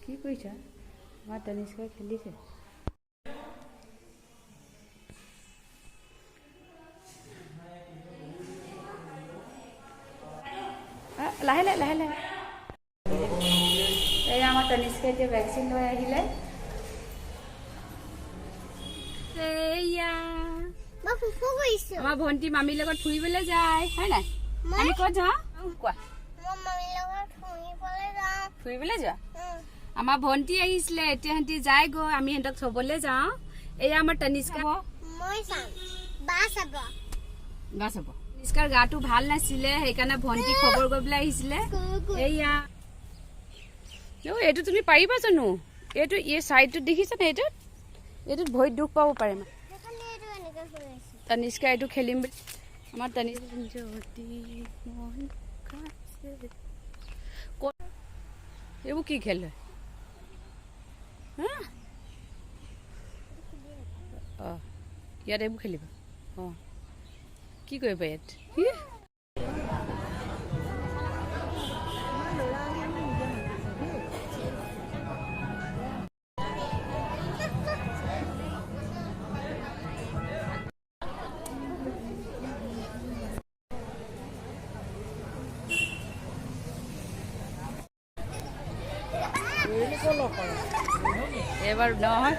কি কৰিছা? আমাৰ তনিষ্কাই খেলিছে। লাহে লাহে লাহে লাহে। এই আমাৰ তনিষ্কাই এতিয়া ভেকচিন লৈ আহিলে। আমাৰ ভণ্টি মামীৰ লগত ফুৰিবলৈ যায় হয় নাই? আমি ক'ত যাওঁ কোৱা? ফুৰিবলৈ যোৱা? আমাৰ ভণ্টি আহিছিলে, এতিয়া সিহঁতি যায় গৈ, আমি সিহঁতক থবলৈ যাওঁ। এয়া আমাৰ তনিষ্কা তনিষ্কাৰ গাটো ভাল নাছিলে, সেইকাৰণে ভণ্টি খবৰ কৰিবলৈ আহিছিলে। এয়া এইটো তুমি পাৰিবা জানো? এইটো এই চাইডটোত দেখিছানে? এইটোত ভৰিত দুখ পাব পাৰে মানে। তনিষ্কা এইটো খেলিম বুলি আমাৰ এইবোৰ কি খেল হয়? অঁ ইয়াত এইবোৰ খেলিবা? অঁ কি কৰিবা ইয়াত? এবাৰ নহয়